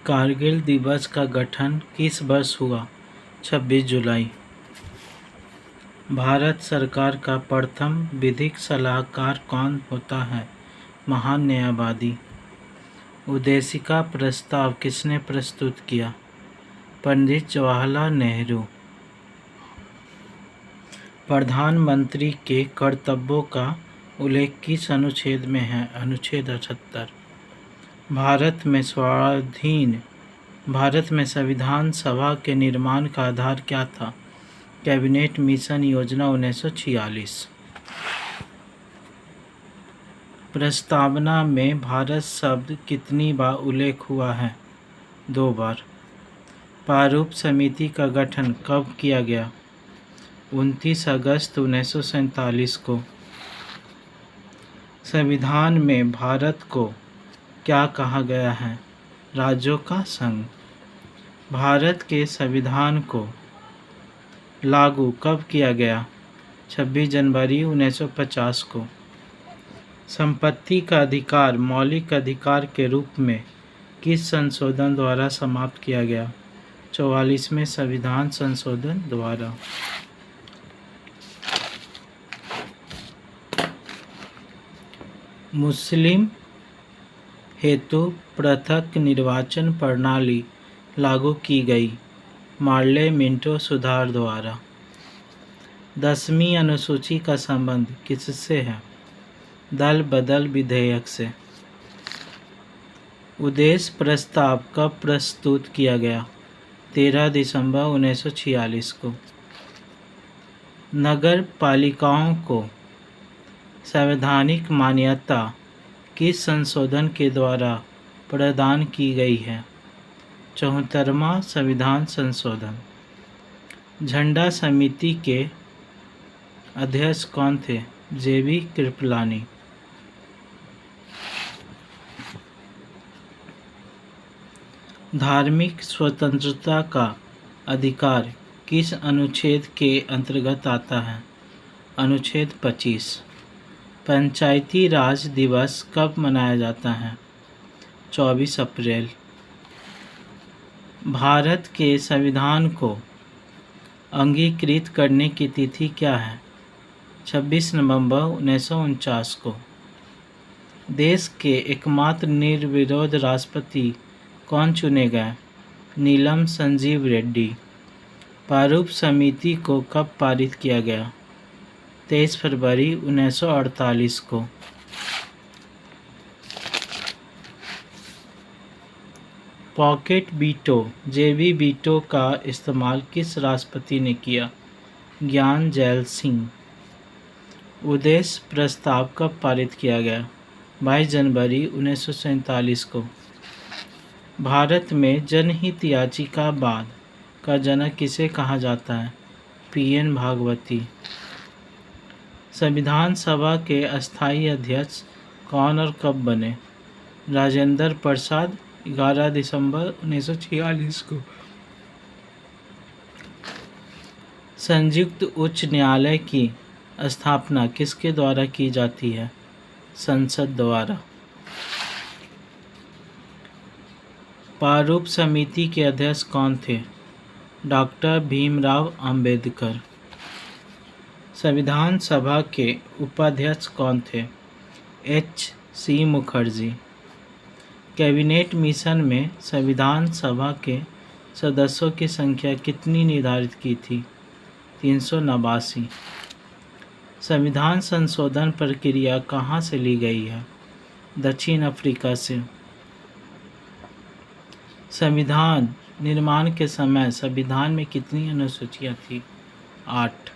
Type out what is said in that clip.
कारगिल दिवस का गठन किस वर्ष हुआ? 26 जुलाई। भारत सरकार का प्रथम विधिक सलाहकार कौन होता है? महान न्यायवादी। उद्देशिका प्रस्ताव किसने प्रस्तुत किया? पंडित जवाहरलाल नेहरू। प्रधानमंत्री के कर्तव्यों का उल्लेख किस अनुच्छेद में है? अनुच्छेद 78। भारत में संविधान सभा के निर्माण का आधार क्या था? कैबिनेट मिशन योजना 1946। प्रस्तावना में भारत शब्द कितनी बार उल्लेख हुआ है? 2 बार। प्रारूप समिति का गठन कब किया गया? 29 अगस्त 1947 को। संविधान में भारत को क्या कहा गया है? राज्यों का संघ। भारत के संविधान को लागू कब किया गया? 26 जनवरी 1950 को। संपत्ति का अधिकार मौलिक अधिकार के रूप में किस संशोधन द्वारा समाप्त किया गया? 44वें संविधान संशोधन द्वारा। मुस्लिम हेतु पृथक निर्वाचन प्रणाली लागू की गई मार्ले मिंटो सुधार द्वारा। 10वीं अनुसूची का संबंध किससे है? दल बदल विधेयक से। उद्देश्य प्रस्ताव कब प्रस्तुत किया गया? 13 दिसंबर 1946 को। नगर पालिकाओं को संवैधानिक मान्यता किस संशोधन के द्वारा प्रदान की गई है? 74वां संविधान संशोधन। झंडा समिति के अध्यक्ष कौन थे? जेबी कृपलानी। धार्मिक स्वतंत्रता का अधिकार किस अनुच्छेद के अंतर्गत आता है? अनुच्छेद 25। पंचायती राज दिवस कब मनाया जाता है? 24 अप्रैल। भारत के संविधान को अंगीकृत करने की तिथि क्या है? 26 नवंबर 1949 को। देश के एकमात्र निर्विरोध राष्ट्रपति कौन चुने गए? नीलम संजीव रेड्डी। प्रारूप समिति को कब पारित किया गया? 23 फरवरी 1948 को। पॉकेट वीटो जेबी वीटो का इस्तेमाल किस राष्ट्रपति ने किया? ज्ञान जैल सिंह। उद्देश्य प्रस्ताव कब पारित किया गया? 22 जनवरी 1947 को। भारत में जनहित याचिका वाद का जनक किसे कहा जाता है? PN भागवती। संविधान सभा के अस्थायी अध्यक्ष कौन और कब बने? राजेंद्र प्रसाद 11 दिसंबर 1946 को। संयुक्त उच्च न्यायालय की स्थापना किसके द्वारा की जाती है? संसद द्वारा। प्रारूप समिति के अध्यक्ष कौन थे? डॉक्टर भीमराव अंबेडकर। संविधान सभा के उपाध्यक्ष कौन थे? HC मुखर्जी। कैबिनेट मिशन में संविधान सभा के सदस्यों की संख्या कितनी निर्धारित की थी? 389। संविधान संशोधन प्रक्रिया कहाँ से ली गई है? दक्षिण अफ्रीका से। संविधान निर्माण के समय संविधान में कितनी अनुसूचियाँ थीं? 8।